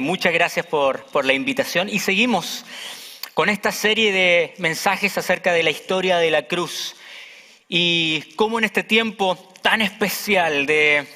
Muchas gracias por la invitación y seguimos con esta serie de mensajes acerca de la historia de la cruz y cómo en este tiempo tan especial de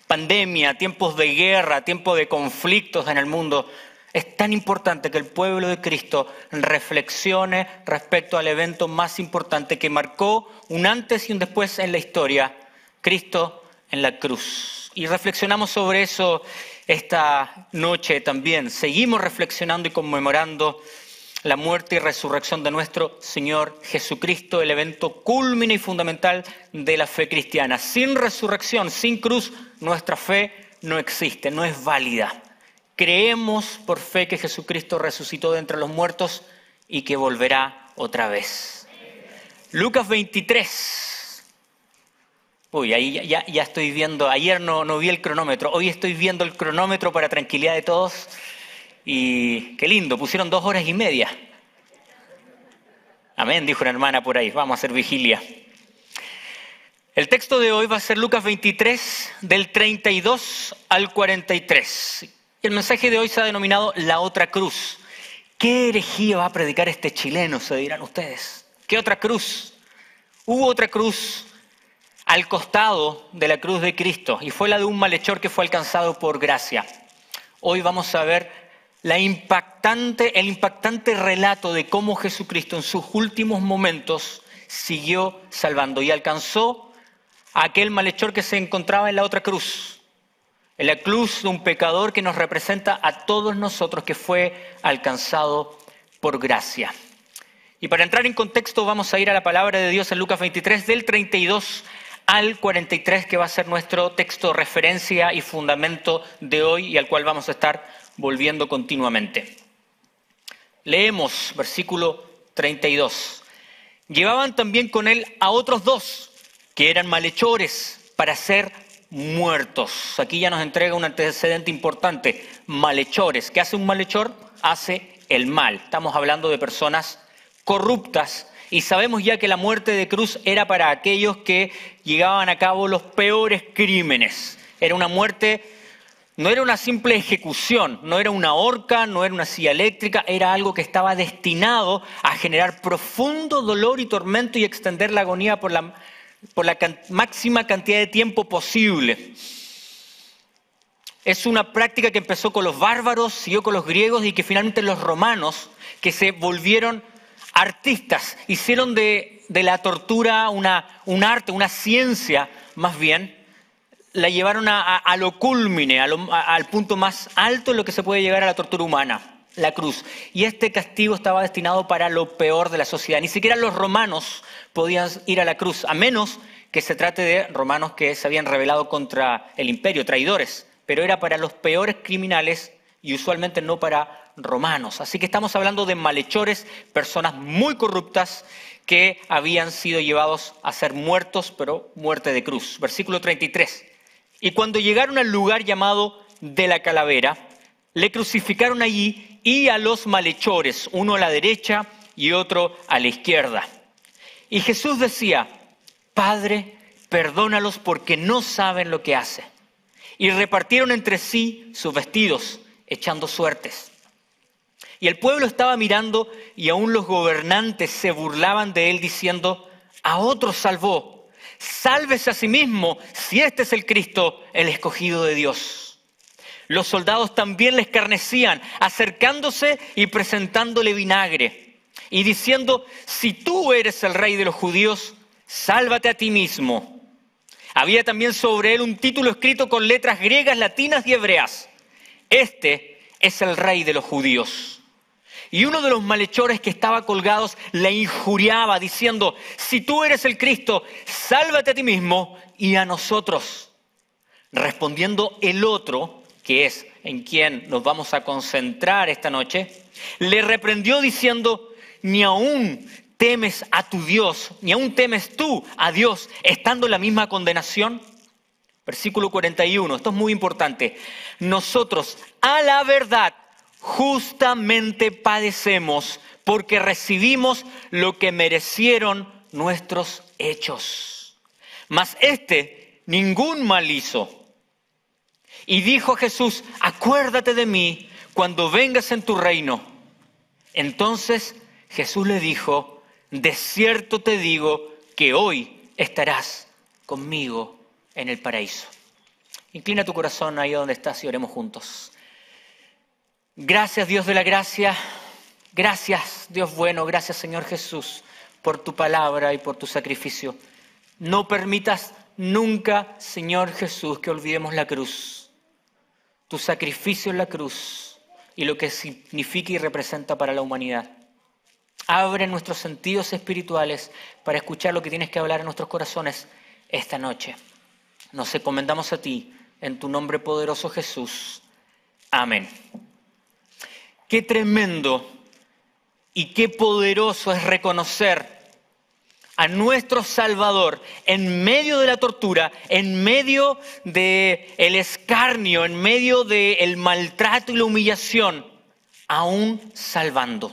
pandemia, tiempos de guerra, tiempos de conflictos en el mundo, es tan importante que el pueblo de Cristo reflexione respecto al evento más importante que marcó un antes y un después en la historia, Cristo en la cruz. Y reflexionamos sobre eso esta noche también. Seguimos reflexionando y conmemorando la muerte y resurrección de nuestro Señor Jesucristo, el evento cúlmine y fundamental de la fe cristiana. Sin resurrección, sin cruz, nuestra fe no existe, no es válida. Creemos por fe que Jesucristo resucitó de entre los muertos y que volverá otra vez. Lucas 23. Uy, ahí ya estoy viendo, ayer no vi el cronómetro, hoy estoy viendo el cronómetro para tranquilidad de todos y qué lindo, pusieron 2 horas y media. Amén, dijo una hermana por ahí, vamos a hacer vigilia. El texto de hoy va a ser Lucas 23, del 32 al 43. El mensaje de hoy se ha denominado La Otra Cruz. ¿Qué herejía va a predicar este chileno? Se dirán ustedes. ¿Qué otra cruz? Hubo otra cruz al costado de la cruz de Cristo, y fue la de un malhechor que fue alcanzado por gracia. Hoy vamos a ver el impactante relato de cómo Jesucristo en sus últimos momentos siguió salvando y alcanzó a aquel malhechor que se encontraba en la otra cruz, en la cruz de un pecador que nos representa a todos nosotros, que fue alcanzado por gracia. Y para entrar en contexto vamos a ir a la palabra de Dios en Lucas 23, del 32 al 43, que va a ser nuestro texto referencia y fundamento de hoy y al cual vamos a estar volviendo continuamente. Leemos versículo 32. Llevaban también con él a otros 2 que eran malhechores para ser muertos. Aquí ya nos entrega un antecedente importante. Malhechores. ¿Qué hace un malhechor? Hace el mal. Estamos hablando de personas corruptas. Y sabemos ya que la muerte de cruz era para aquellos que llevaban a cabo los peores crímenes. Era una muerte, no era una simple ejecución, no era una horca, no era una silla eléctrica, era algo que estaba destinado a generar profundo dolor y tormento y extender la agonía por la máxima cantidad de tiempo posible. Es una práctica que empezó con los bárbaros, siguió con los griegos y que finalmente los romanos, que se volvieron artistas, hicieron de la tortura un arte, una ciencia más bien, la llevaron a lo culmine, al punto más alto en lo que se puede llegar a la tortura humana, la cruz. Y este castigo estaba destinado para lo peor de la sociedad. Ni siquiera los romanos podían ir a la cruz, a menos que se trate de romanos que se habían rebelado contra el imperio, traidores. Pero era para los peores criminales y usualmente no para romanos. Así que estamos hablando de malhechores, personas muy corruptas que habían sido llevados a ser muertos, pero muerte de cruz. Versículo 33. Y cuando llegaron al lugar llamado de la Calavera, le crucificaron allí y a los malhechores, uno a la derecha y otro a la izquierda. Y Jesús decía: Padre, perdónalos porque no saben lo que hacen. Y repartieron entre sí sus vestidos, echando suertes. Y el pueblo estaba mirando y aún los gobernantes se burlaban de él diciendo: a otros salvó, sálvese a sí mismo si este es el Cristo, el escogido de Dios. Los soldados también le escarnecían, acercándose y presentándole vinagre y diciendo: si tú eres el rey de los judíos, sálvate a ti mismo. Había también sobre él un título escrito con letras griegas, latinas y hebreas: este es el rey de los judíos. Y uno de los malhechores que estaba colgados le injuriaba diciendo: si tú eres el Cristo, sálvate a ti mismo y a nosotros. Respondiendo el otro, que es en quien nos vamos a concentrar esta noche, le reprendió diciendo: ni aún temes a tu Dios, ni aún temes tú a Dios, estando en la misma condenación. Versículo 41, esto es muy importante. Nosotros, a la verdad, justamente padecemos porque recibimos lo que merecieron nuestros hechos. Mas ningún mal hizo. Y dijo Jesús: acuérdate de mí cuando vengas en tu reino. Entonces Jesús le dijo, de cierto te digo que hoy estarás conmigo en el paraíso. Inclina tu corazón ahí donde estás y oremos juntos. Gracias, Dios de la gracia. Gracias, Dios bueno. Gracias, Señor Jesús, por tu palabra y por tu sacrificio. No permitas nunca, Señor Jesús, que olvidemos la cruz. Tu sacrificio en la cruz y lo que significa y representa para la humanidad. Abre nuestros sentidos espirituales para escuchar lo que tienes que hablar en nuestros corazones esta noche. Nos encomendamos a ti, en tu nombre poderoso Jesús. Amén. Qué tremendo y qué poderoso es reconocer a nuestro Salvador en medio de la tortura, en medio del escarnio, en medio del maltrato y la humillación, aún salvando,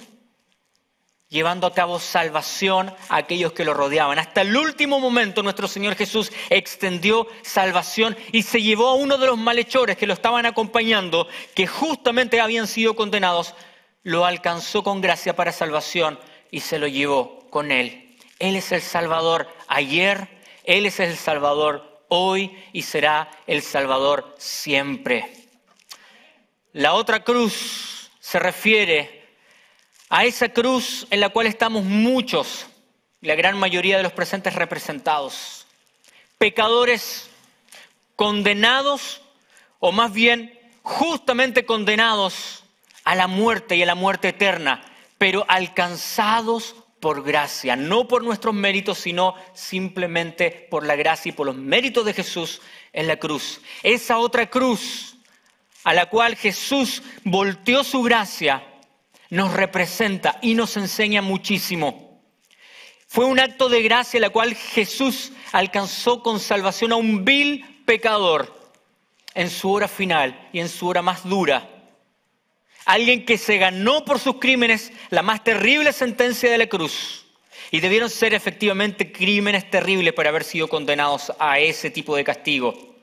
llevando a cabo salvación a aquellos que lo rodeaban. Hasta el último momento nuestro Señor Jesús extendió salvación y se llevó a uno de los malhechores que lo estaban acompañando, que justamente habían sido condenados, lo alcanzó con gracia para salvación y se lo llevó con él. Él es el Salvador ayer, Él es el Salvador hoy y será el Salvador siempre. La otra cruz se refiere a esa cruz en la cual estamos muchos, la gran mayoría de los presentes representados. Pecadores condenados, o más bien justamente condenados a la muerte y a la muerte eterna, pero alcanzados por gracia, no por nuestros méritos, sino simplemente por la gracia y por los méritos de Jesús en la cruz. Esa otra cruz a la cual Jesús volteó su gracia nos representa y nos enseña muchísimo. Fue un acto de gracia la cual Jesús alcanzó con salvación a un vil pecador en su hora final y en su hora más dura. Alguien que se ganó por sus crímenes la más terrible sentencia de la cruz. Y debieron ser efectivamente crímenes terribles para haber sido condenados a ese tipo de castigo.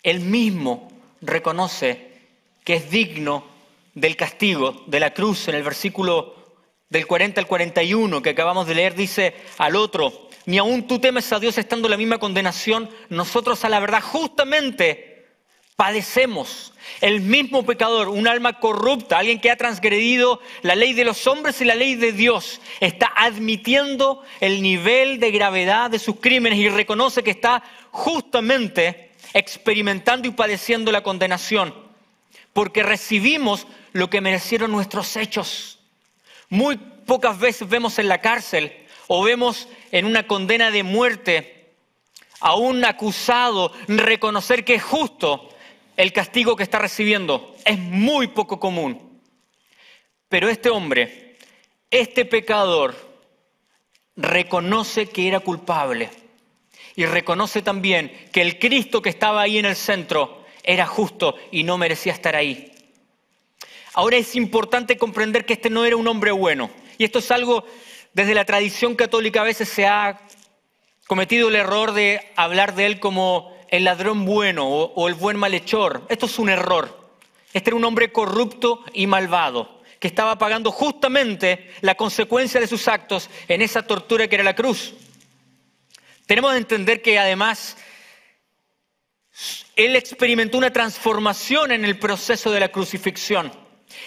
Él mismo reconoce que es digno del castigo, de la cruz. En el versículo del 40 al 41 que acabamos de leer dice al otro, ni aun tú temes a Dios estando en la misma condenación, nosotros a la verdad justamente padecemos. El mismo pecador, un alma corrupta, alguien que ha transgredido la ley de los hombres y la ley de Dios, está admitiendo el nivel de gravedad de sus crímenes y reconoce que está justamente experimentando y padeciendo la condenación, porque recibimos lo que merecieron nuestros hechos. Muy pocas veces vemos en la cárcel o vemos en una condena de muerte a un acusado reconocer que es justo el castigo que está recibiendo. Es muy poco común. Pero este hombre, este pecador, reconoce que era culpable y reconoce también que el Cristo que estaba ahí en el centro era justo y no merecía estar ahí. Ahora es importante comprender que este no era un hombre bueno. Y esto es algo, desde la tradición católica a veces se ha cometido el error de hablar de él como el ladrón bueno o el buen malhechor. Esto es un error. Este era un hombre corrupto y malvado, que estaba pagando justamente la consecuencia de sus actos en esa tortura que era la cruz. Tenemos que entender que además él experimentó una transformación en el proceso de la crucifixión.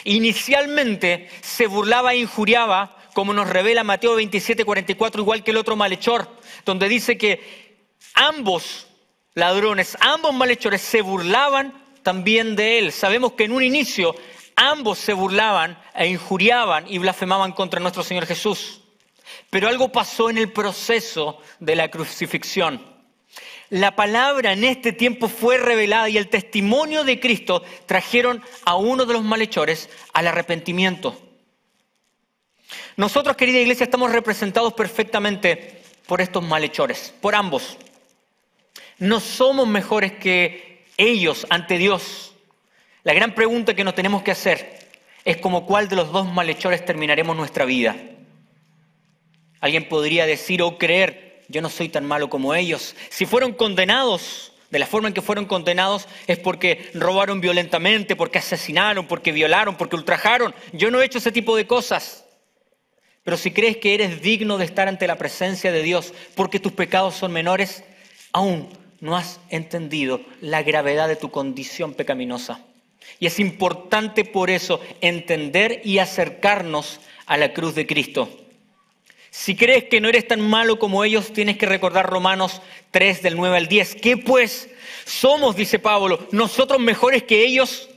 Inicialmente se burlaba e injuriaba, como nos revela Mateo 27:44, igual que el otro malhechor, donde dice que ambos ladrones, ambos malhechores se burlaban también de él. Sabemos que en un inicio ambos se burlaban e injuriaban y blasfemaban contra nuestro Señor Jesús. Pero algo pasó en el proceso de la crucifixión. La palabra en este tiempo fue revelada y el testimonio de Cristo trajeron a uno de los malhechores al arrepentimiento. Nosotros, querida iglesia, estamos representados perfectamente por estos malhechores, por ambos. No somos mejores que ellos ante Dios. La gran pregunta que nos tenemos que hacer es como cuál de los dos malhechores terminaremos nuestra vida. Alguien podría decir o creer, yo no soy tan malo como ellos. Si fueron condenados de la forma en que fueron condenados, es porque robaron violentamente, porque asesinaron, porque violaron, porque ultrajaron. Yo no he hecho ese tipo de cosas. Pero si crees que eres digno de estar ante la presencia de Dios porque tus pecados son menores, aún no has entendido la gravedad de tu condición pecaminosa. Y es importante por eso entender y acercarnos a la cruz de Cristo. Si crees que no eres tan malo como ellos, tienes que recordar Romanos 3, del 9 al 10. ¿Qué pues? ¿Somos, dice Pablo, nosotros mejores que ellos?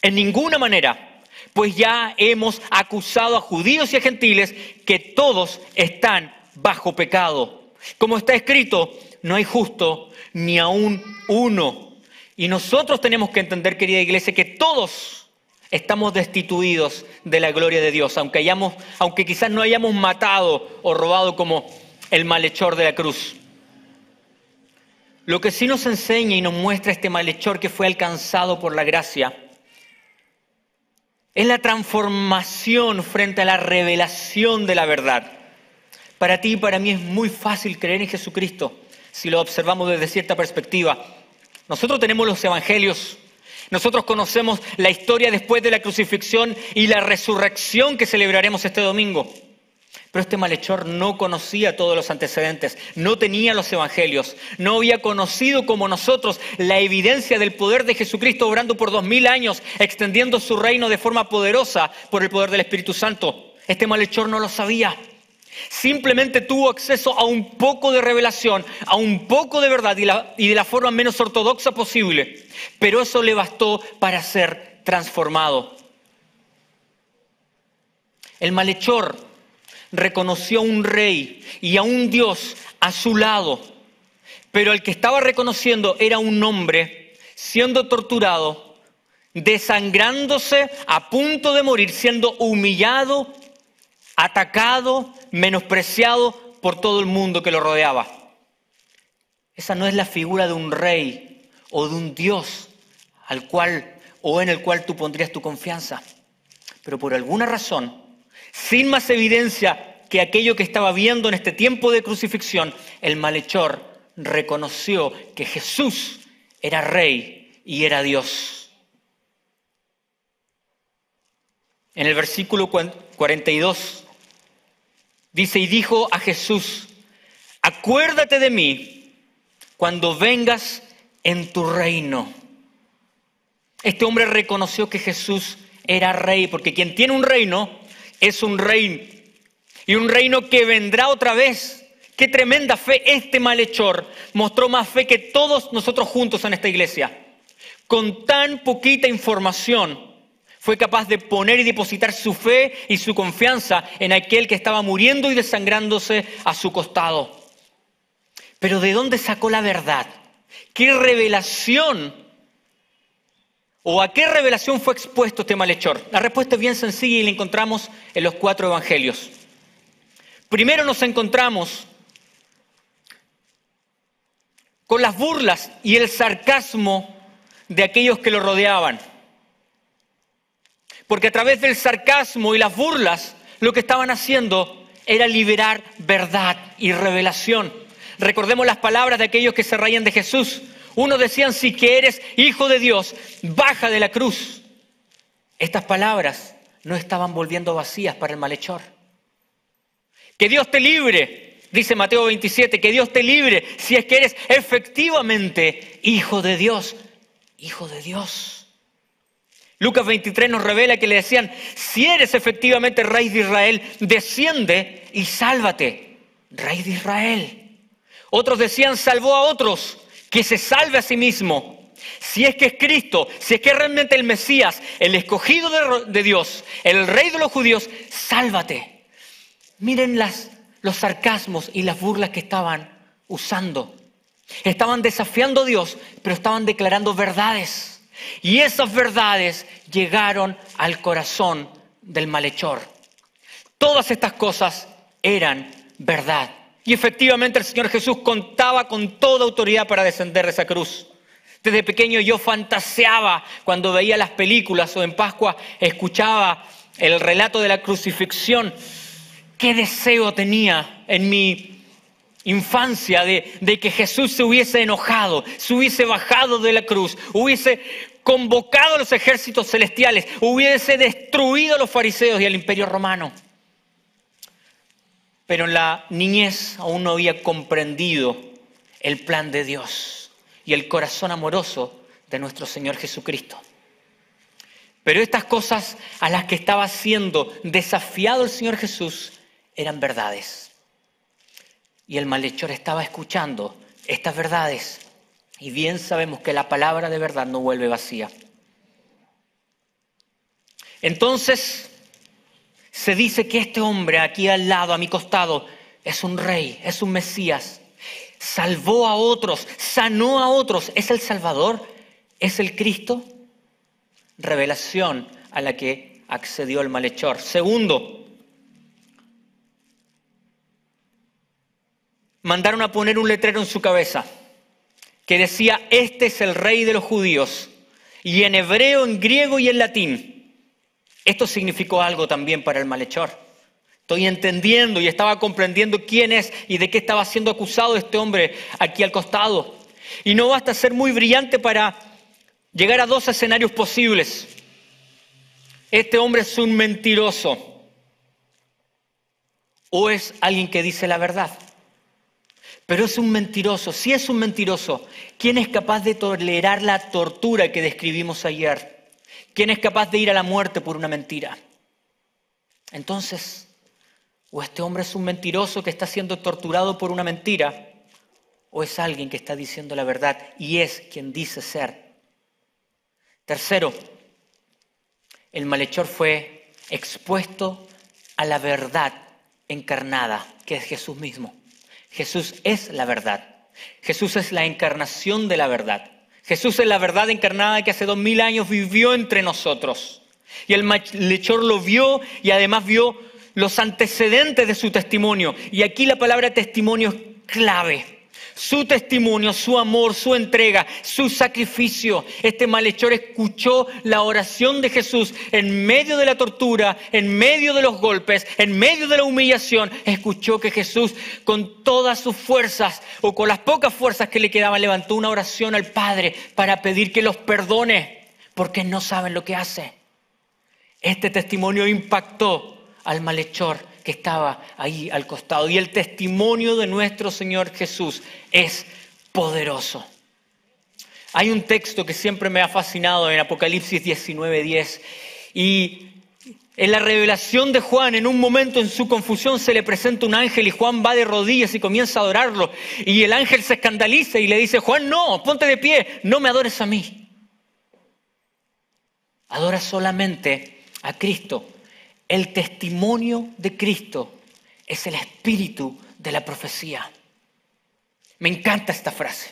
En ninguna manera. Pues ya hemos acusado a judíos y a gentiles que todos están bajo pecado. Como está escrito, no hay justo ni aún uno. Y nosotros tenemos que entender, querida iglesia, que todos estamos destituidos de la gloria de Dios, aunque quizás no hayamos matado o robado como el malhechor de la cruz. Lo que sí nos enseña y nos muestra este malhechor que fue alcanzado por la gracia es la transformación frente a la revelación de la verdad. Para ti y para mí es muy fácil creer en Jesucristo si lo observamos desde cierta perspectiva. Nosotros tenemos los evangelios, nosotros conocemos la historia después de la crucifixión y la resurrección que celebraremos este domingo. Pero este malhechor no conocía todos los antecedentes, no tenía los evangelios, no había conocido como nosotros la evidencia del poder de Jesucristo obrando por 2000 años, extendiendo su reino de forma poderosa por el poder del Espíritu Santo. Este malhechor no lo sabía. Simplemente tuvo acceso a un poco de revelación, a un poco de verdad y de la forma menos ortodoxa posible. Pero eso le bastó para ser transformado. El malhechor reconoció a un rey y a un Dios a su lado, pero el que estaba reconociendo era un hombre siendo torturado, desangrándose, a punto de morir, siendo humillado, atacado, menospreciado por todo el mundo que lo rodeaba. Esa no es la figura de un rey o de un Dios en el cual tú pondrías tu confianza. Pero por alguna razón, sin más evidencia que aquello que estaba viendo en este tiempo de crucifixión, el malhechor reconoció que Jesús era rey y era Dios. En el versículo 42 dice, y dijo a Jesús, acuérdate de mí cuando vengas en tu reino. Este hombre reconoció que Jesús era rey, porque quien tiene un reino es un rey, y un reino que vendrá otra vez. Qué tremenda fe. Este malhechor mostró más fe que todos nosotros juntos en esta iglesia. Con tan poquita información, fue capaz de poner y depositar su fe y su confianza en aquel que estaba muriendo y desangrándose a su costado. Pero ¿de dónde sacó la verdad? ¿Qué revelación o a qué revelación fue expuesto este malhechor? La respuesta es bien sencilla y la encontramos en los 4 evangelios. Primero nos encontramos con las burlas y el sarcasmo de aquellos que lo rodeaban. Porque a través del sarcasmo y las burlas, lo que estaban haciendo era liberar verdad y revelación. Recordemos las palabras de aquellos que se reían de Jesús. Unos decían, si que eres hijo de Dios, baja de la cruz. Estas palabras no estaban volviendo vacías para el malhechor. Que Dios te libre, dice Mateo 27, que Dios te libre si es que eres efectivamente hijo de Dios. Hijo de Dios. Lucas 23 nos revela que le decían, si eres efectivamente rey de Israel, desciende y sálvate, rey de Israel. Otros decían, salvó a otros, que se salve a sí mismo. Si es que es Cristo, si es que es realmente el Mesías, el escogido de Dios, el rey de los judíos, sálvate. Miren los sarcasmos y las burlas que estaban usando. Estaban desafiando a Dios, pero estaban declarando verdades. Y esas verdades llegaron al corazón del malhechor. Todas estas cosas eran verdad. Y efectivamente el Señor Jesús contaba con toda autoridad para descender de esa cruz. Desde pequeño yo fantaseaba cuando veía las películas o en Pascua escuchaba el relato de la crucifixión. Qué deseo tenía en mi infancia de que Jesús se hubiese enojado, se hubiese bajado de la cruz, hubiese convocado a los ejércitos celestiales, hubiese destruido a los fariseos y al imperio romano. Pero en la niñez aún no había comprendido el plan de Dios y el corazón amoroso de nuestro Señor Jesucristo. Pero estas cosas a las que estaba siendo desafiado el Señor Jesús eran verdades. Y el malhechor estaba escuchando estas verdades. Y bien sabemos que la palabra de verdad no vuelve vacía. Entonces se dice que este hombre aquí al lado, a mi costado, es un rey, es un Mesías. Salvó a otros, sanó a otros. ¿Es el Salvador? ¿Es el Cristo? Revelación a la que accedió el malhechor. Segundo, mandaron a poner un letrero en su cabeza que decía: este es el rey de los judíos. Y en hebreo, en griego y en latín. Esto significó algo también para el malhechor. Estoy entendiendo y estaba comprendiendo quién es y de qué estaba siendo acusado este hombre aquí al costado. Y no basta ser muy brillante para llegar a dos escenarios posibles. Este hombre es un mentiroso o es alguien que dice la verdad. Pero es un mentiroso. Si es un mentiroso, ¿quién es capaz de tolerar la tortura que describimos ayer? ¿Quién es capaz de ir a la muerte por una mentira? Entonces, o este hombre es un mentiroso que está siendo torturado por una mentira, o es alguien que está diciendo la verdad y es quien dice ser. Tercero, el malhechor fue expuesto a la verdad encarnada, que es Jesús mismo. Jesús es la verdad. Jesús es la encarnación de la verdad. Jesús es la verdad encarnada que hace 2000 años vivió entre nosotros. Y el malhechor lo vio y además vio los antecedentes de su testimonio. Y aquí la palabra testimonio es clave. Su testimonio, su amor, su entrega, su sacrificio. Este malhechor escuchó la oración de Jesús en medio de la tortura, en medio de los golpes, en medio de la humillación. Escuchó que Jesús, con todas sus fuerzas o con las pocas fuerzas que le quedaban, levantó una oración al Padre para pedir que los perdone, porque no saben lo que hace. Este testimonio impactó al malhechor que estaba ahí al costado. Y el testimonio de nuestro Señor Jesús es poderoso. Hay un texto que siempre me ha fascinado en Apocalipsis 19:10. Y en la revelación de Juan, en un momento en su confusión, se le presenta un ángel y Juan va de rodillas y comienza a adorarlo. Y el ángel se escandaliza y le dice: Juan, no, ponte de pie, no me adores a mí. Adora solamente a Cristo. El testimonio de Cristo es el espíritu de la profecía. Me encanta esta frase.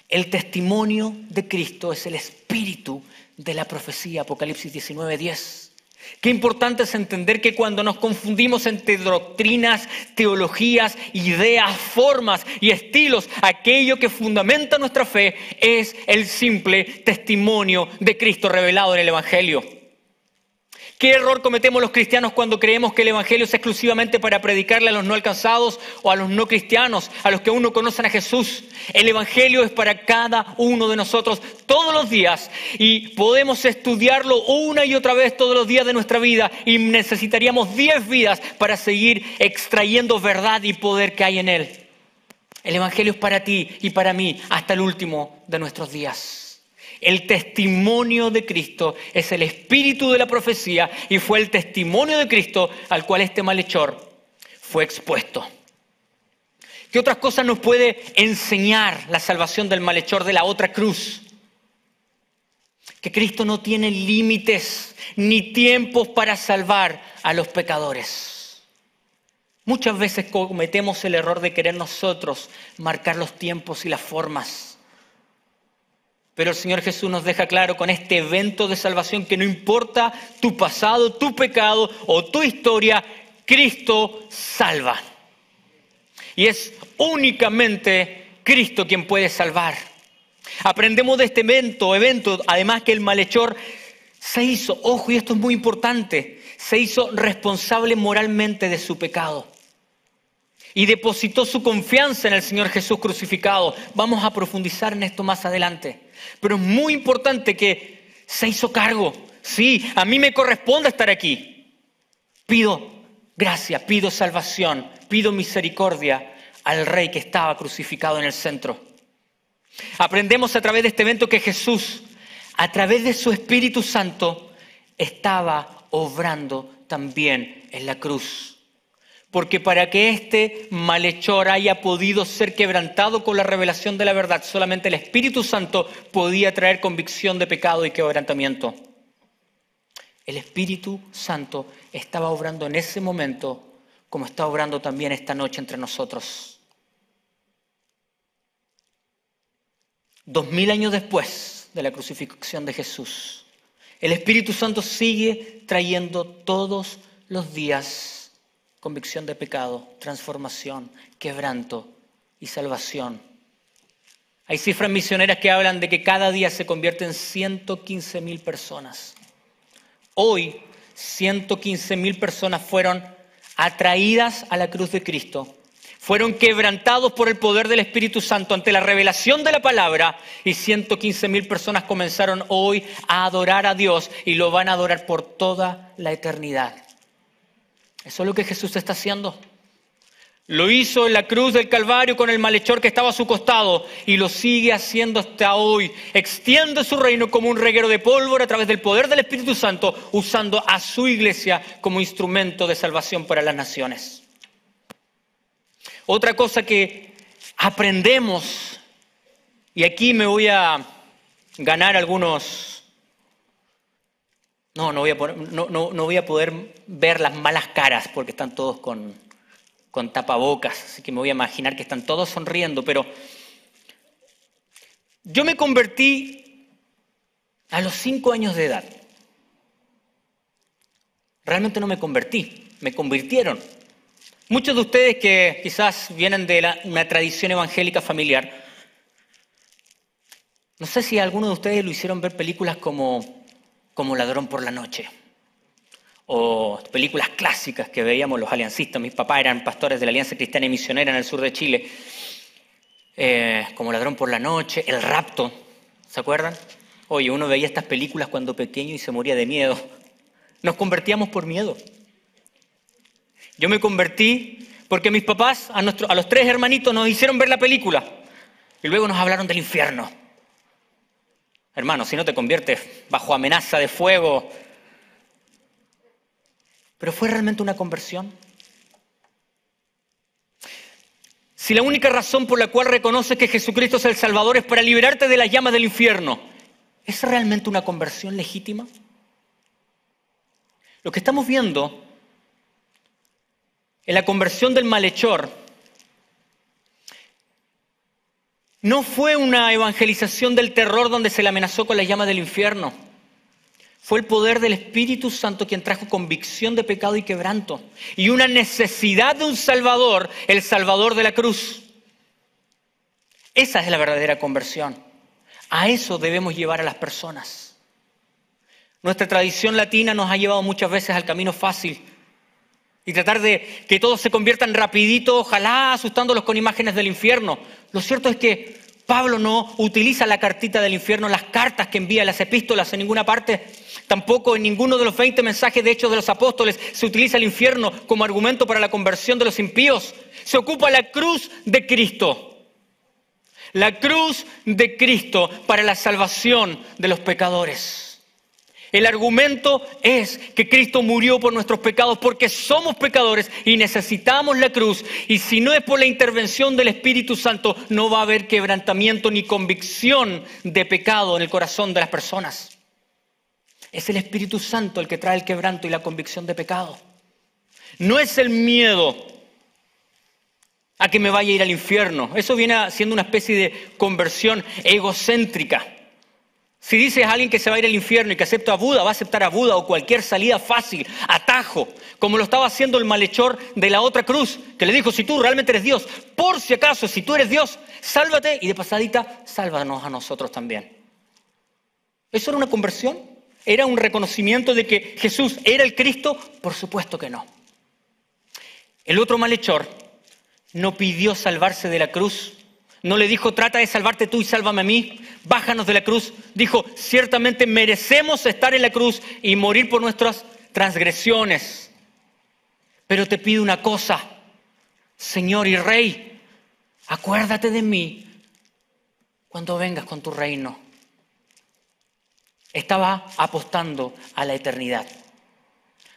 El testimonio de Cristo es el espíritu de la profecía. Apocalipsis 19:10. Qué importante es entender que cuando nos confundimos entre doctrinas, teologías, ideas, formas y estilos, aquello que fundamenta nuestra fe es el simple testimonio de Cristo revelado en el Evangelio. ¿Qué error cometemos los cristianos cuando creemos que el Evangelio es exclusivamente para predicarle a los no alcanzados o a los no cristianos, a los que aún no conocen a Jesús? El Evangelio es para cada uno de nosotros todos los días y podemos estudiarlo una y otra vez todos los días de nuestra vida y necesitaríamos 10 vidas para seguir extrayendo verdad y poder que hay en él. El Evangelio es para ti y para mí hasta el último de nuestros días. El testimonio de Cristo es el espíritu de la profecía y fue el testimonio de Cristo al cual este malhechor fue expuesto. ¿Qué otras cosas nos puede enseñar la salvación del malhechor de la otra cruz? Que Cristo no tiene límites ni tiempos para salvar a los pecadores. Muchas veces cometemos el error de querer nosotros marcar los tiempos y las formas. Pero el Señor Jesús nos deja claro con este evento de salvación que no importa tu pasado, tu pecado o tu historia, Cristo salva. Y es únicamente Cristo quien puede salvar. Aprendemos de este evento, además que el malhechor se hizo, ojo, y esto es muy importante, se hizo responsable moralmente de su pecado. y depositó su confianza en el Señor Jesús crucificado. Vamos a profundizar en esto más adelante. Pero es muy importante que se hizo cargo. Sí, a mí me corresponde estar aquí. Pido gracia, pido salvación, pido misericordia al Rey que estaba crucificado en el centro. Aprendemos a través de este evento que Jesús, a través de su Espíritu Santo, estaba obrando también en la cruz. Porque para que este malhechor haya podido ser quebrantado con la revelación de la verdad, solamente el Espíritu Santo podía traer convicción de pecado y quebrantamiento. El Espíritu Santo estaba obrando en ese momento, como está obrando también esta noche entre nosotros. 2000 años después de la crucifixión de Jesús, el Espíritu Santo sigue trayendo todos los días convicción de pecado, transformación, quebranto y salvación. Hay cifras misioneras que hablan de que cada día se convierten 115,000 personas. Hoy, 115,000 personas fueron atraídas a la cruz de Cristo. Fueron quebrantados por el poder del Espíritu Santo ante la revelación de la palabra y 115,000 personas comenzaron hoy a adorar a Dios y lo van a adorar por toda la eternidad. Eso es lo que Jesús está haciendo. Lo hizo en la cruz del Calvario con el malhechor que estaba a su costado y lo sigue haciendo hasta hoy. Extiende su reino como un reguero de pólvora a través del poder del Espíritu Santo, usando a su iglesia como instrumento de salvación para las naciones. Otra cosa que aprendemos, y aquí me voy a ganar algunos... No voy a poder ver las malas caras porque están todos con tapabocas, así que me voy a imaginar que están todos sonriendo, pero yo me convertí a los 5 años de edad. Realmente no me convertí, me convirtieron. Muchos de ustedes que quizás vienen de una tradición evangélica familiar, no sé si alguno de ustedes lo hicieron ver películas como Ladrón por la Noche, o películas clásicas que veíamos los aliancistas. Mis papás eran pastores de la Alianza Cristiana y Misionera en el sur de Chile, como Ladrón por la Noche, El Rapto, ¿se acuerdan? Oye, uno veía estas películas cuando pequeño y se moría de miedo. Nos convertíamos por miedo. Yo me convertí porque mis papás, a los 3 hermanitos, nos hicieron ver la película y luego nos hablaron del infierno. Hermano, si no te conviertes bajo amenaza de fuego. ¿Pero fue realmente una conversión? Si la única razón por la cual reconoces que Jesucristo es el Salvador es para liberarte de las llamas del infierno, ¿es realmente una conversión legítima? Lo que estamos viendo en la conversión del malhechor no fue una evangelización del terror donde se le amenazó con las llamas del infierno. Fue el poder del Espíritu Santo quien trajo convicción de pecado y quebranto. Y una necesidad de un Salvador, el Salvador de la cruz. Esa es la verdadera conversión. A eso debemos llevar a las personas. Nuestra tradición latina nos ha llevado muchas veces al camino fácil. Y tratar de que todos se conviertan rapidito, ojalá asustándolos con imágenes del infierno. Lo cierto es que Pablo no utiliza la cartita del infierno, las cartas que envía, las epístolas en ninguna parte. Tampoco en ninguno de los 20 mensajes de Hechos de los Apóstoles se utiliza el infierno como argumento para la conversión de los impíos. Se ocupa la cruz de Cristo. La cruz de Cristo para la salvación de los pecadores. El argumento es que Cristo murió por nuestros pecados porque somos pecadores y necesitamos la cruz. Y si no es por la intervención del Espíritu Santo, no va a haber quebrantamiento ni convicción de pecado en el corazón de las personas. Es el Espíritu Santo el que trae el quebranto y la convicción de pecado. No es el miedo a que me vaya a ir al infierno. Eso viene siendo una especie de conversión egocéntrica. Si dices a alguien que se va a ir al infierno y que acepta a Buda, va a aceptar a Buda o cualquier salida fácil, atajo, como lo estaba haciendo el malhechor de la otra cruz, que le dijo, si tú realmente eres Dios, por si acaso, si tú eres Dios, sálvate y de pasadita, sálvanos a nosotros también. ¿Eso era una conversión? ¿Era un reconocimiento de que Jesús era el Cristo? Por supuesto que no. El otro malhechor no pidió salvarse de la cruz. No le dijo, trata de salvarte tú y sálvame a mí. Bájanos de la cruz. Dijo, ciertamente merecemos estar en la cruz y morir por nuestras transgresiones. Pero te pido una cosa, Señor y Rey, acuérdate de mí cuando vengas con tu reino. Estaba apostando a la eternidad,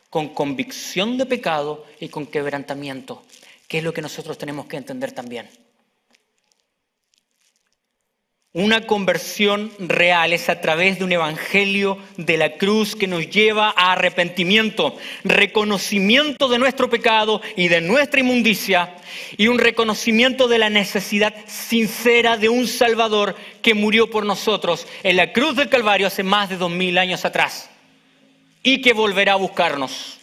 con convicción de pecado y con quebrantamiento, que es lo que nosotros tenemos que entender también. Una conversión real es a través de un evangelio de la cruz que nos lleva a arrepentimiento, reconocimiento de nuestro pecado y de nuestra inmundicia y un reconocimiento de la necesidad sincera de un Salvador que murió por nosotros en la cruz del Calvario hace más de 2000 años atrás y que volverá a buscarnos.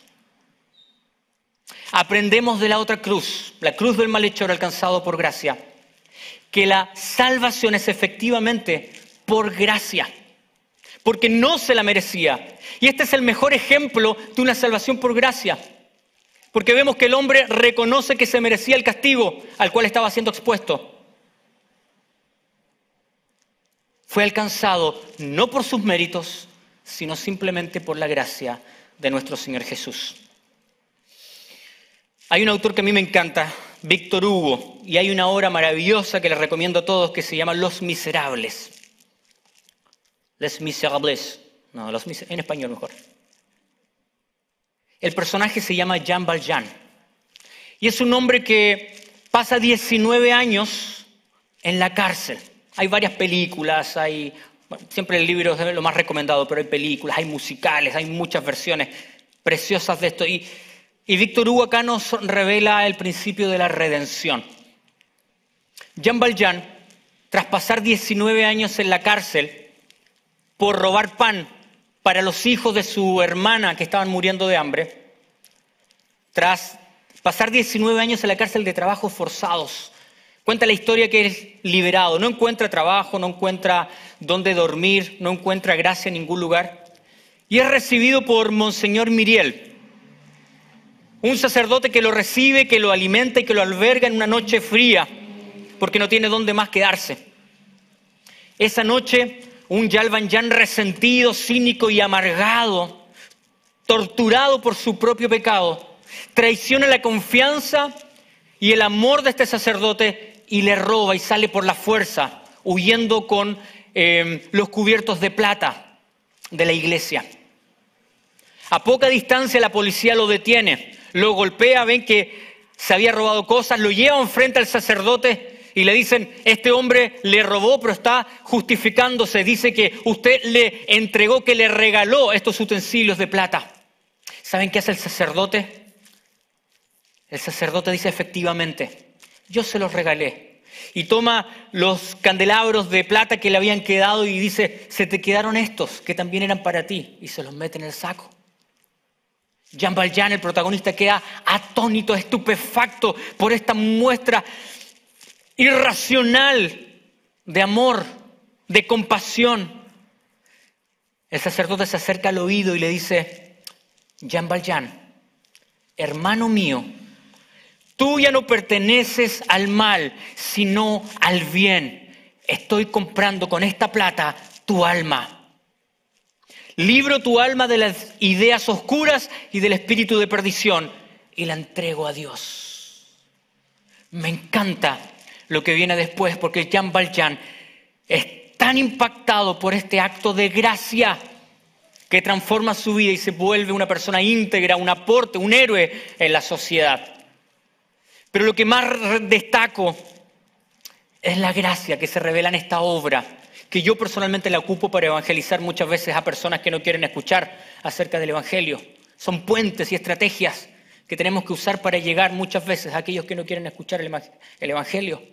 Aprendemos de la otra cruz, la cruz del malhechor alcanzado por gracia, que la salvación es efectivamente por gracia, porque no se la merecía. Y este es el mejor ejemplo de una salvación por gracia, porque vemos que el hombre reconoce que se merecía el castigo al cual estaba siendo expuesto. Fue alcanzado no por sus méritos, sino simplemente por la gracia de nuestro Señor Jesús. Hay un autor que a mí me encanta, Víctor Hugo, y hay una obra maravillosa que les recomiendo a todos que se llama Los Miserables. Les Miserables. No, en español mejor. El personaje se llama Jean Valjean. Y es un hombre que pasa 19 años en la cárcel. Hay varias películas, siempre el libro es lo más recomendado, pero hay películas, hay musicales, hay muchas versiones preciosas de esto. Y Víctor Hugo acá nos revela el principio de la redención. Jean Valjean, tras pasar 19 años en la cárcel por robar pan para los hijos de su hermana que estaban muriendo de hambre, tras pasar 19 años en la cárcel de trabajos forzados, cuenta la historia que es liberado, no encuentra trabajo, no encuentra dónde dormir, no encuentra gracia en ningún lugar, y es recibido por Monseñor Myriel, un sacerdote que lo recibe, que lo alimenta y que lo alberga en una noche fría, porque no tiene dónde más quedarse. Esa noche, un Jean Valjean resentido, cínico y amargado, torturado por su propio pecado, traiciona la confianza y el amor de este sacerdote y le roba y sale por la fuerza, huyendo con los cubiertos de plata de la iglesia. A poca distancia la policía lo detiene, lo golpea, ven que se había robado cosas, lo llevan frente al sacerdote y le dicen, este hombre le robó, pero está justificándose. Dice que usted le entregó, que le regaló estos utensilios de plata. ¿Saben qué hace el sacerdote? El sacerdote dice, efectivamente, yo se los regalé. Y toma los candelabros de plata que le habían quedado y dice, se te quedaron estos, que también eran para ti. Y se los mete en el saco. Jean Valjean, el protagonista, queda atónito, estupefacto por esta muestra irracional de amor, de compasión. El sacerdote se acerca al oído y le dice, Jean Valjean, hermano mío, tú ya no perteneces al mal, sino al bien. Estoy comprando con esta plata tu alma. Libro tu alma de las ideas oscuras y del espíritu de perdición y la entrego a Dios. Me encanta lo que viene después porque Jean Valjean es tan impactado por este acto de gracia que transforma su vida y se vuelve una persona íntegra, un aporte, un héroe en la sociedad. Pero lo que más destaco es la gracia que se revela en esta obra, que yo personalmente la ocupo para evangelizar muchas veces a personas que no quieren escuchar acerca del Evangelio. Son puentes y estrategias que tenemos que usar para llegar muchas veces a aquellos que no quieren escuchar el Evangelio.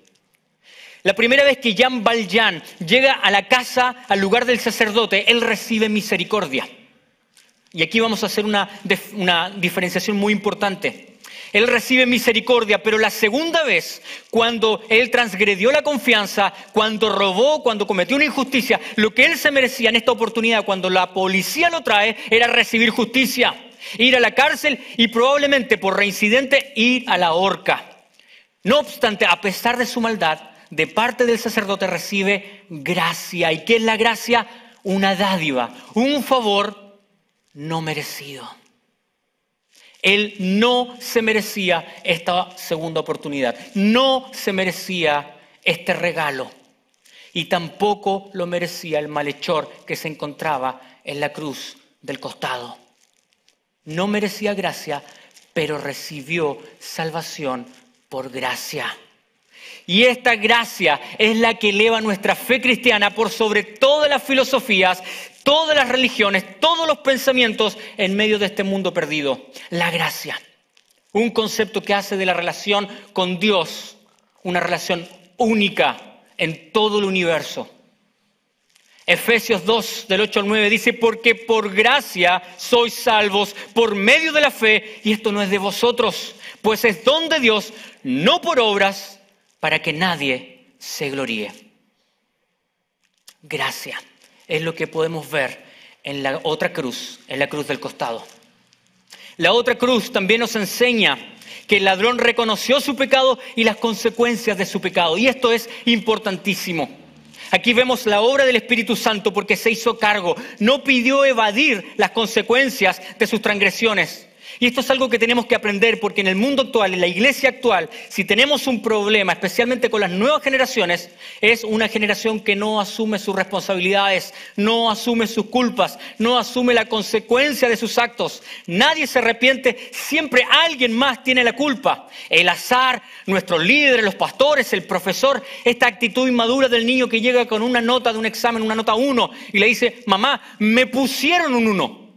La primera vez que Jean Valjean llega a la casa, al lugar del sacerdote, él recibe misericordia. Y aquí vamos a hacer una diferenciación muy importante. Él recibe misericordia, pero la segunda vez, cuando él transgredió la confianza, cuando robó, cuando cometió una injusticia, lo que él se merecía en esta oportunidad, cuando la policía lo trae, era recibir justicia, ir a la cárcel y probablemente por reincidente ir a la horca. No obstante, a pesar de su maldad, de parte del sacerdote recibe gracia. ¿Y qué es la gracia? Una dádiva, un favor no merecido. Él no se merecía esta segunda oportunidad, no se merecía este regalo y tampoco lo merecía el malhechor que se encontraba en la cruz del costado. No merecía gracia, pero recibió salvación por gracia. Y esta gracia es la que eleva nuestra fe cristiana por sobre todas las filosofías, todas las religiones, todos los pensamientos en medio de este mundo perdido. La gracia, un concepto que hace de la relación con Dios una relación única en todo el universo. Efesios 2, del 8 al 9 dice, porque por gracia sois salvos por medio de la fe, y esto no es de vosotros, pues es don de Dios, no por obras, para que nadie se gloríe. Gracia es lo que podemos ver en la otra cruz, en la cruz del costado. La otra cruz también nos enseña que el ladrón reconoció su pecado y las consecuencias de su pecado. Y esto es importantísimo. Aquí vemos la obra del Espíritu Santo porque se hizo cargo. No pidió evadir las consecuencias de sus transgresiones. Y esto es algo que tenemos que aprender porque en el mundo actual, en la iglesia actual, si tenemos un problema, especialmente con las nuevas generaciones, es una generación que no asume sus responsabilidades, no asume sus culpas, no asume la consecuencia de sus actos. Nadie se arrepiente, siempre alguien más tiene la culpa. El azar, nuestros líderes, los pastores, el profesor, esta actitud inmadura del niño que llega con una nota de un examen, una nota 1, y le dice, mamá, me pusieron un 1.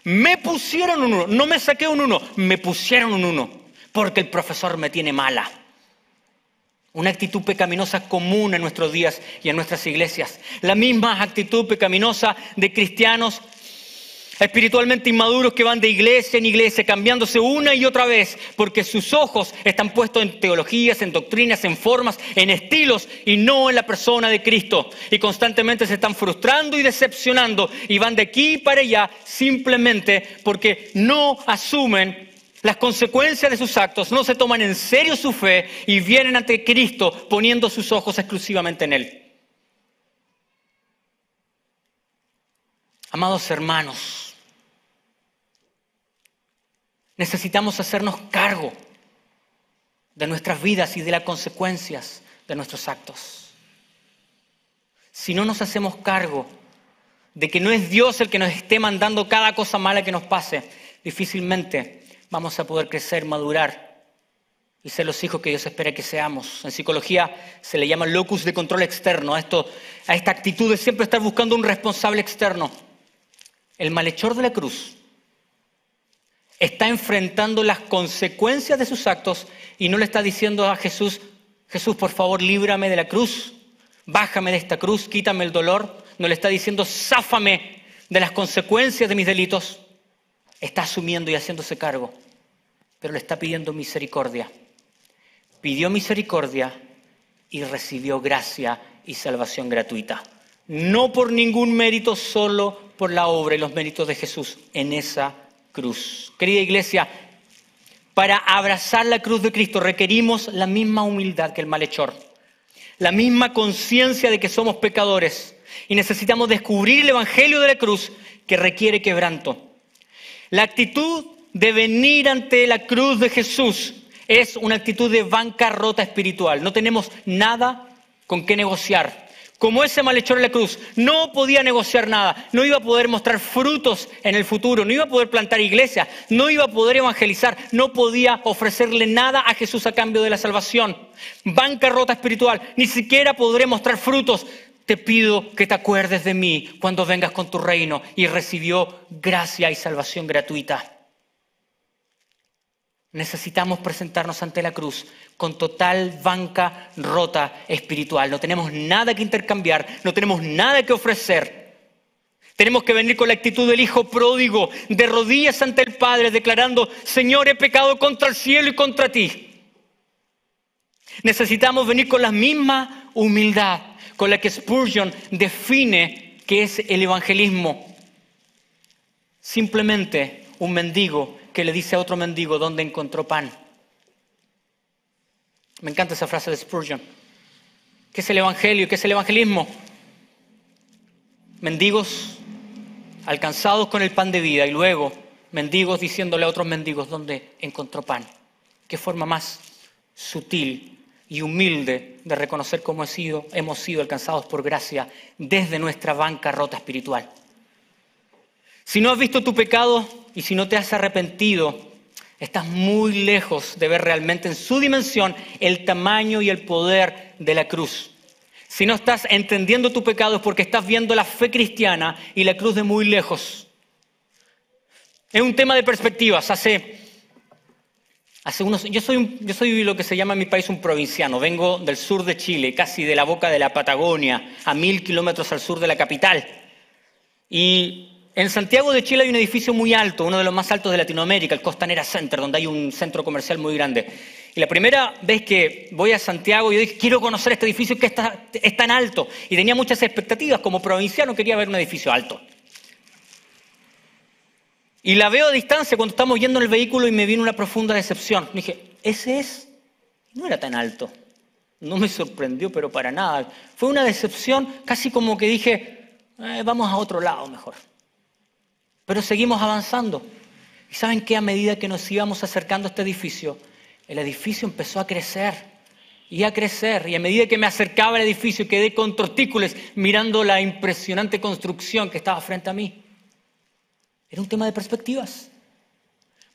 Me pusieron un 1, no me saqué un 1, me pusieron un 1, porque el profesor me tiene mala. Una actitud pecaminosa común en nuestros días y en nuestras iglesias. La misma actitud pecaminosa de cristianos espiritualmente inmaduros que van de iglesia en iglesia, cambiándose una y otra vez, porque sus ojos están puestos en teologías, en doctrinas, en formas, en estilos y no en la persona de Cristo. Y constantemente se están frustrando y decepcionando y van de aquí para allá simplemente porque no asumen las consecuencias de sus actos, no se toman en serio su fe y vienen ante Cristo poniendo sus ojos exclusivamente en Él. Amados hermanos, necesitamos hacernos cargo de nuestras vidas y de las consecuencias de nuestros actos. Si no nos hacemos cargo de que no es Dios el que nos esté mandando cada cosa mala que nos pase, difícilmente vamos a poder crecer, madurar y ser los hijos que Dios espera que seamos. En psicología se le llama locus de control externo, a esta actitud de siempre estar buscando un responsable externo. El malhechor de la cruz está enfrentando las consecuencias de sus actos y no le está diciendo a Jesús, Jesús, por favor, líbrame de la cruz, bájame de esta cruz, quítame el dolor. No le está diciendo, záfame de las consecuencias de mis delitos. Está asumiendo y haciéndose cargo, pero le está pidiendo misericordia. Pidió misericordia y recibió gracia y salvación gratuita. No por ningún mérito, solo por la obra y los méritos de Jesús en esa cruz. Querida iglesia, para abrazar la cruz de Cristo requerimos la misma humildad que el malhechor, la misma conciencia de que somos pecadores y necesitamos descubrir el evangelio de la cruz que requiere quebranto. La actitud de venir ante la cruz de Jesús es una actitud de bancarrota espiritual. No tenemos nada con qué negociar. Como ese malhechor en la cruz, no podía negociar nada, no iba a poder mostrar frutos en el futuro, no iba a poder plantar iglesia, no iba a poder evangelizar, no podía ofrecerle nada a Jesús a cambio de la salvación. Bancarrota espiritual, ni siquiera podré mostrar frutos. Te pido que te acuerdes de mí cuando vengas con tu reino. Y recibió gracia y salvación gratuita. Necesitamos presentarnos ante la cruz con total bancarrota espiritual. No tenemos nada que intercambiar, no tenemos nada que ofrecer. Tenemos que venir con la actitud del hijo pródigo, de rodillas ante el Padre, declarando, Señor, he pecado contra el cielo y contra ti. Necesitamos venir con la misma humildad con la que Spurgeon define qué es el evangelismo. Simplemente un mendigo que le dice a otro mendigo dónde encontró pan. Me encanta esa frase de Spurgeon. ¿Qué es el evangelio? ¿Qué es el evangelismo? Mendigos alcanzados con el pan de vida y luego mendigos diciéndole a otros mendigos dónde encontró pan. Qué forma más sutil y humilde de reconocer cómo hemos sido alcanzados por gracia desde nuestra bancarrota espiritual. Si no has visto tu pecado y si no te has arrepentido, estás muy lejos de ver realmente en su dimensión el tamaño y el poder de la cruz. Si no estás entendiendo tu pecado es porque estás viendo la fe cristiana y la cruz de muy lejos. Es un tema de perspectivas. Yo soy lo que se llama en mi país un provinciano. Vengo del sur de Chile, casi de la boca de la Patagonia, a 1000 kilómetros al sur de la capital. Y en Santiago de Chile hay un edificio muy alto, uno de los más altos de Latinoamérica, el Costanera Center, donde hay un centro comercial muy grande. Y la primera vez que voy a Santiago, yo dije, quiero conocer este edificio que es tan alto. Y tenía muchas expectativas, como provinciano quería ver un edificio alto. Y la veo a distancia cuando estamos yendo en el vehículo y me vino una profunda decepción. Dije, ese es, no era tan alto. No me sorprendió, pero para nada. Fue una decepción, casi como que dije, vamos a otro lado mejor. Pero seguimos avanzando. ¿Y saben qué? A medida que nos íbamos acercando a este edificio, el edificio empezó a crecer y a crecer. Y a medida que me acercaba al edificio, quedé con tortícolis mirando la impresionante construcción que estaba frente a mí. Era un tema de perspectivas.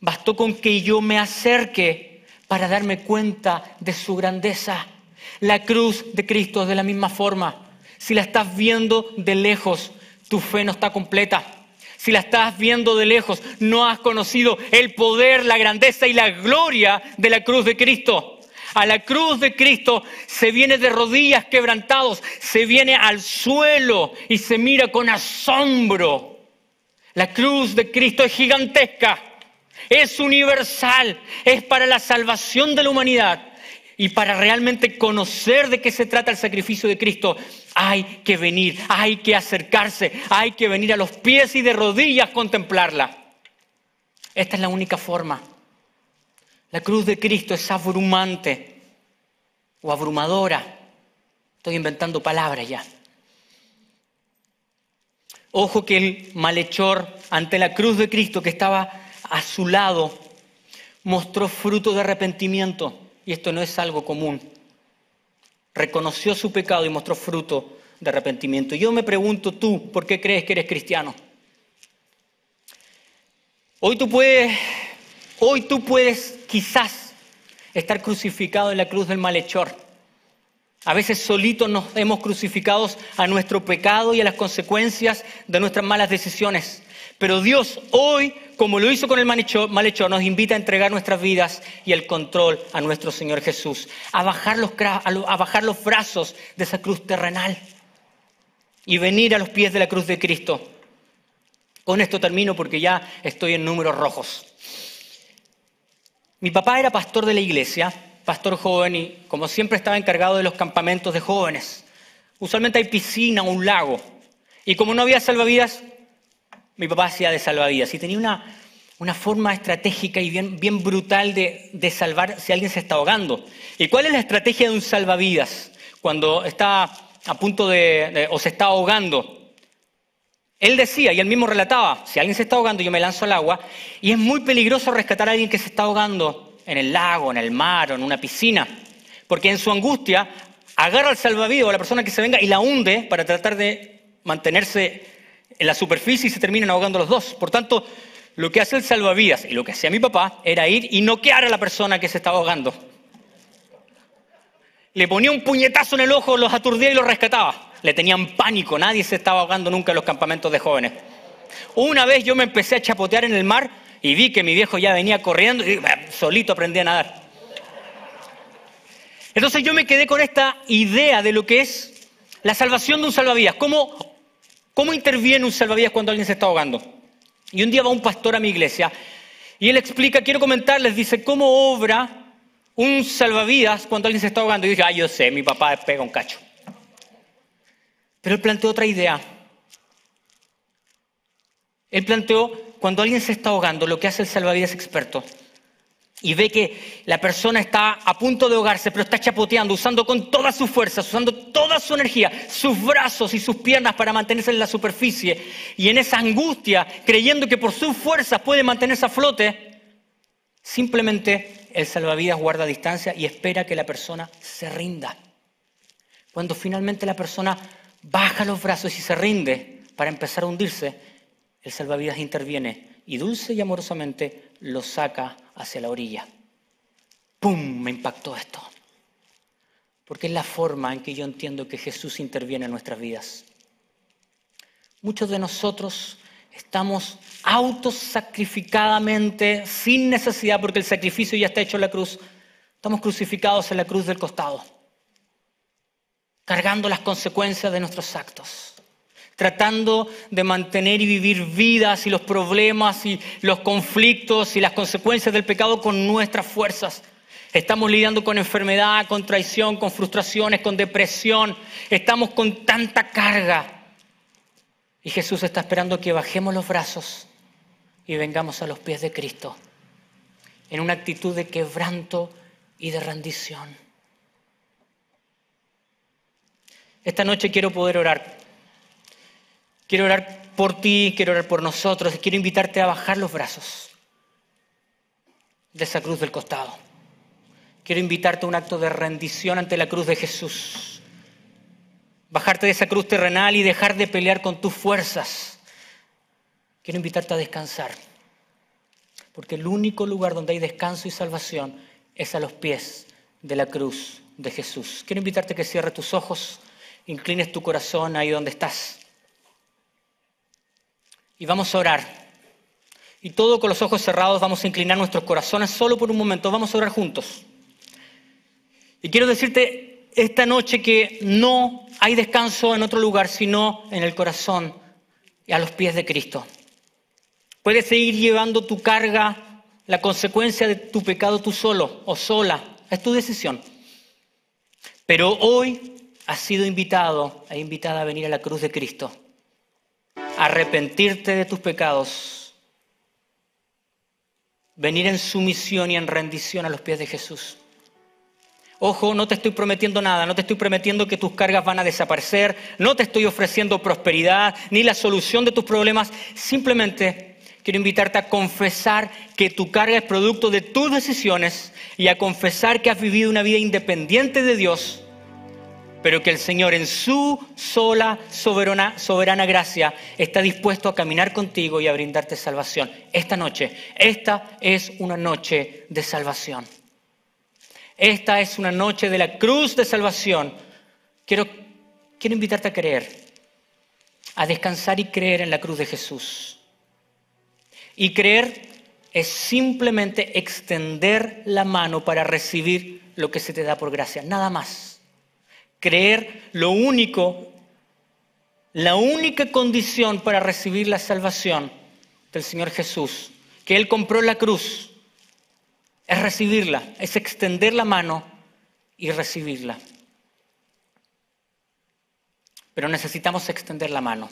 Bastó con que yo me acerque para darme cuenta de su grandeza. La cruz de Cristo es de la misma forma. Si la estás viendo de lejos, tu fe no está completa. Si la estás viendo de lejos, no has conocido el poder, la grandeza y la gloria de la cruz de Cristo. A la cruz de Cristo se viene de rodillas quebrantados, se viene al suelo y se mira con asombro. La cruz de Cristo es gigantesca, es universal, es para la salvación de la humanidad. Y para realmente conocer de qué se trata el sacrificio de Cristo, hay que venir, hay que acercarse, hay que venir a los pies y de rodillas contemplarla. Esta es la única forma. La cruz de Cristo es abrumante o abrumadora. Estoy inventando palabras ya. Ojo que el malhechor ante la cruz de Cristo que estaba a su lado mostró fruto de arrepentimiento. Y esto no es algo común. Reconoció su pecado y mostró fruto de arrepentimiento. Yo me pregunto, tú, ¿por qué crees que eres cristiano? Hoy tú puedes quizás estar crucificado en la cruz del malhechor. A veces solitos nos hemos crucificado a nuestro pecado y a las consecuencias de nuestras malas decisiones. Pero Dios hoy, como lo hizo con el malhechor, nos invita a entregar nuestras vidas y el control a nuestro Señor Jesús. A bajar los brazos de esa cruz terrenal y venir a los pies de la cruz de Cristo. Con esto termino porque ya estoy en números rojos. Mi papá era pastor de la iglesia, pastor joven, y como siempre estaba encargado de los campamentos de jóvenes. Usualmente hay piscina o un lago. Y como no había salvavidas, mi papá hacía de salvavidas. Y tenía una forma estratégica y bien brutal de salvar si alguien se está ahogando. ¿Y cuál es la estrategia de un salvavidas cuando está a punto o se está ahogando? Él decía, y él mismo relataba, si alguien se está ahogando, yo me lanzo al agua, y es muy peligroso rescatar a alguien que se está ahogando en el lago, en el mar o en una piscina, porque en su angustia agarra al salvavidas o a la persona que se venga y la hunde para tratar de mantenerse en la superficie y se terminan ahogando los dos. Por tanto, lo que hace el salvavidas y lo que hacía mi papá era ir y noquear a la persona que se estaba ahogando. Le ponía un puñetazo en el ojo, los aturdía y los rescataba. Le tenían pánico, nadie se estaba ahogando nunca en los campamentos de jóvenes. Una vez yo me empecé a chapotear en el mar y vi que mi viejo ya venía corriendo y solito aprendí a nadar. Entonces yo me quedé con esta idea de lo que es la salvación de un salvavidas. ¿Cómo interviene un salvavidas cuando alguien se está ahogando? Y un día va un pastor a mi iglesia y él explica, quiero comentarles, dice, ¿cómo obra un salvavidas cuando alguien se está ahogando? Y dije, yo sé, mi papá pega un cacho. Pero él planteó otra idea. Él planteó, cuando alguien se está ahogando, lo que hace el salvavidas experto y ve que la persona está a punto de ahogarse, pero está chapoteando, usando con todas sus fuerzas, usando toda su energía, sus brazos y sus piernas para mantenerse en la superficie. Y en esa angustia, creyendo que por sus fuerzas puede mantenerse a flote, simplemente el salvavidas guarda distancia y espera que la persona se rinda. Cuando finalmente la persona baja los brazos y se rinde para empezar a hundirse, el salvavidas interviene y dulce y amorosamente lo saca hacia la orilla. ¡Pum! Me impactó esto. Porque es la forma en que yo entiendo que Jesús interviene en nuestras vidas. Muchos de nosotros estamos autosacrificadamente, sin necesidad, porque el sacrificio ya está hecho en la cruz, estamos crucificados en la cruz del costado, cargando las consecuencias de nuestros actos, tratando de mantener y vivir vidas y los problemas y los conflictos y las consecuencias del pecado con nuestras fuerzas. Estamos lidiando con enfermedad, con traición, con frustraciones, con depresión. Estamos con tanta carga. Y Jesús está esperando que bajemos los brazos y vengamos a los pies de Cristo en una actitud de quebranto y de rendición. Esta noche quiero poder orar. Quiero orar por ti, quiero orar por nosotros. Quiero invitarte a bajar los brazos de esa cruz del costado. Quiero invitarte a un acto de rendición ante la cruz de Jesús. Bajarte de esa cruz terrenal y dejar de pelear con tus fuerzas. Quiero invitarte a descansar. Porque el único lugar donde hay descanso y salvación es a los pies de la cruz de Jesús. Quiero invitarte a que cierres tus ojos, inclines tu corazón ahí donde estás. Y vamos a orar. Y todo con los ojos cerrados vamos a inclinar nuestros corazones solo por un momento. Vamos a orar juntos. Y quiero decirte esta noche que no hay descanso en otro lugar, sino en el corazón y a los pies de Cristo. Puedes seguir llevando tu carga, la consecuencia de tu pecado tú solo o sola. Es tu decisión. Pero hoy has sido invitado e invitada a venir a la cruz de Cristo. Arrepentirte de tus pecados. Venir en sumisión y en rendición a los pies de Jesús. Ojo, no te estoy prometiendo nada, no te estoy prometiendo que tus cargas van a desaparecer, no te estoy ofreciendo prosperidad ni la solución de tus problemas. Simplemente quiero invitarte a confesar que tu carga es producto de tus decisiones y a confesar que has vivido una vida independiente de Dios, pero que el Señor en su sola, soberana gracia está dispuesto a caminar contigo y a brindarte salvación. Esta noche, esta es una noche de salvación. Esta es una noche de la cruz de salvación. Quiero invitarte a creer, a descansar y creer en la cruz de Jesús. Y creer es simplemente extender la mano para recibir lo que se te da por gracia, nada más. Creer la única condición para recibir la salvación del Señor Jesús, que Él compró en la cruz, es recibirla, es extender la mano y recibirla. Pero necesitamos extender la mano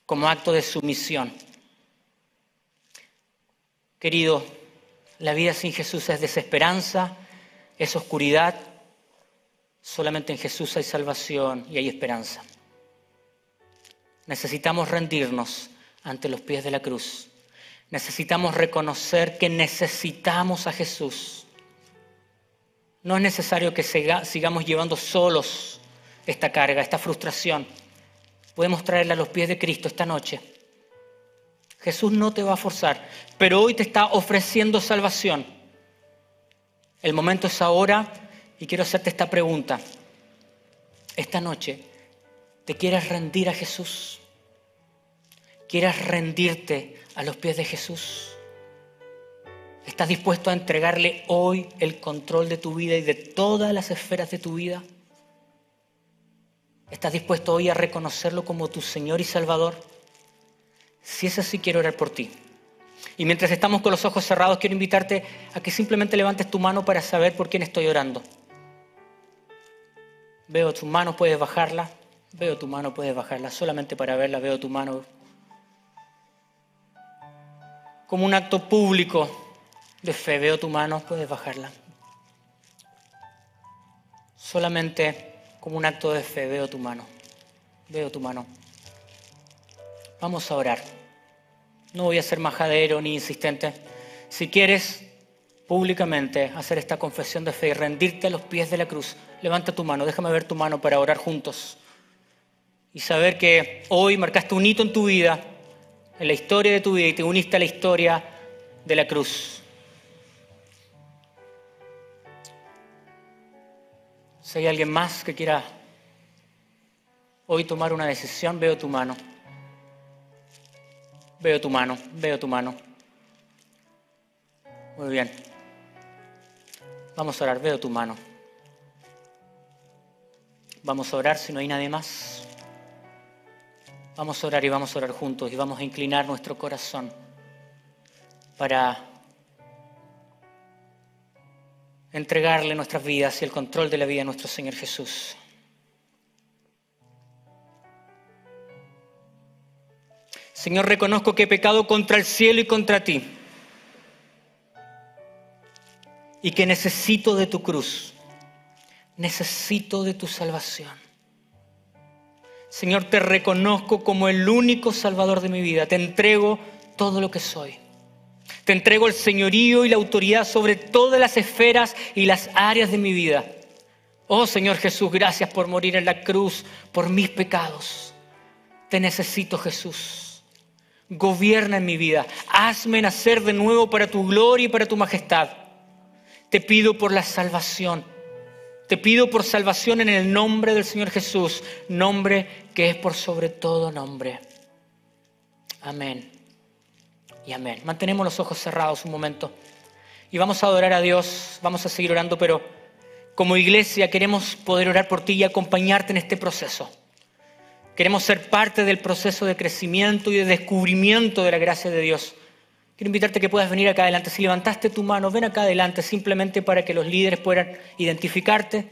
como acto de sumisión. Querido, la vida sin Jesús es desesperanza, es oscuridad. Solamente en Jesús hay salvación y hay esperanza. Necesitamos rendirnos ante los pies de la cruz. Necesitamos reconocer que necesitamos a Jesús. No es necesario que sigamos llevando solos esta carga, esta frustración. Podemos traerla a los pies de Cristo esta noche. Jesús no te va a forzar, pero hoy te está ofreciendo salvación. El momento es ahora y quiero hacerte esta pregunta. Esta noche, ¿te quieres rendir a Jesús? ¿Quieres rendirte a los pies de Jesús? ¿Estás dispuesto a entregarle hoy el control de tu vida y de todas las esferas de tu vida? ¿Estás dispuesto hoy a reconocerlo como tu Señor y Salvador? Si es así, quiero orar por ti. Y mientras estamos con los ojos cerrados, quiero invitarte a que simplemente levantes tu mano para saber por quién estoy orando. Veo tu mano, puedes bajarla. Veo tu mano, puedes bajarla. Solamente para verla, veo tu mano. Como un acto público de fe. Veo tu mano, puedes bajarla. Solamente como un acto de fe, veo tu mano. Veo tu mano. Vamos a orar. No voy a ser majadero ni insistente. Si quieres públicamente hacer esta confesión de fe y rendirte a los pies de la cruz, levanta tu mano, déjame ver tu mano para orar juntos. Y saber que hoy marcaste un hito en tu vida, en la historia de tu vida, y te uniste a la historia de la cruz. Si hay alguien más que quiera hoy tomar una decisión, veo tu mano. Veo tu mano, veo tu mano. Muy bien. Vamos a orar, veo tu mano. Vamos a orar si no hay nadie más. Vamos a orar y vamos a orar juntos y vamos a inclinar nuestro corazón para entregarle nuestras vidas y el control de la vida a nuestro Señor Jesús. Señor, reconozco que he pecado contra el cielo y contra ti y que necesito de tu cruz, necesito de tu salvación. Señor, te reconozco como el único Salvador de mi vida. Te entrego todo lo que soy. Te entrego el señorío y la autoridad sobre todas las esferas y las áreas de mi vida. Oh Señor Jesús, gracias por morir en la cruz por mis pecados. Te necesito, Jesús. Gobierna en mi vida. Hazme nacer de nuevo para tu gloria y para tu majestad. Te pido por la salvación. Te pido por salvación en el nombre del Señor Jesús, nombre que es por sobre todo nombre. Amén y amén. Mantenemos los ojos cerrados un momento y vamos a adorar a Dios, vamos a seguir orando, pero como iglesia queremos poder orar por ti y acompañarte en este proceso. Queremos ser parte del proceso de crecimiento y de descubrimiento de la gracia de Dios. Quiero invitarte a que puedas venir acá adelante. Si levantaste tu mano, ven acá adelante simplemente para que los líderes puedan identificarte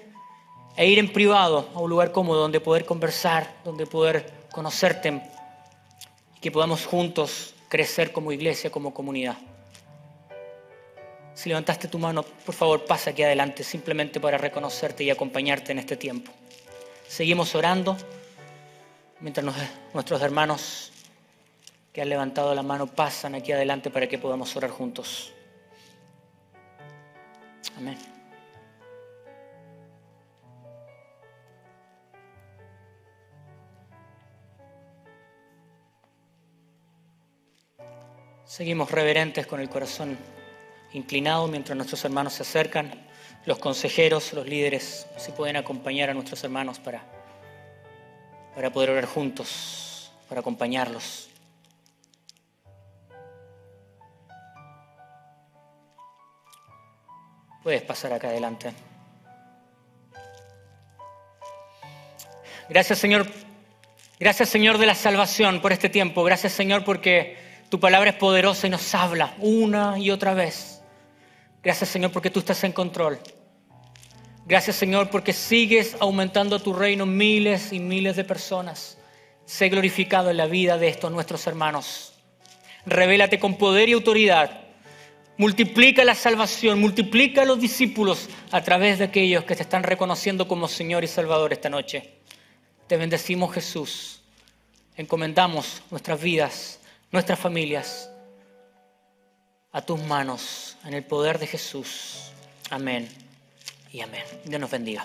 e ir en privado a un lugar cómodo donde poder conversar, donde poder conocerte y que podamos juntos crecer como iglesia, como comunidad. Si levantaste tu mano, por favor, pasa aquí adelante simplemente para reconocerte y acompañarte en este tiempo. Seguimos orando mientras nuestros hermanos que han levantado la mano pasan aquí adelante para que podamos orar juntos. Amén. Seguimos reverentes con el corazón inclinado mientras nuestros hermanos se acercan. Los consejeros, los líderes, si pueden acompañar a nuestros hermanos para poder orar juntos, para acompañarlos. Puedes pasar acá adelante. Gracias, Señor. Gracias, Señor, de la salvación por este tiempo. Gracias, Señor, porque tu palabra es poderosa y nos habla una y otra vez. Gracias, Señor, porque tú estás en control. Gracias, Señor, porque sigues aumentando tu reino miles y miles de personas. Sé glorificado en la vida de estos nuestros hermanos. Revélate con poder y autoridad. Multiplica la salvación, multiplica a los discípulos a través de aquellos que te están reconociendo como Señor y Salvador esta noche. Te bendecimos, Jesús. Encomendamos nuestras vidas, nuestras familias a tus manos, en el poder de Jesús. Amén y amén. Dios nos bendiga.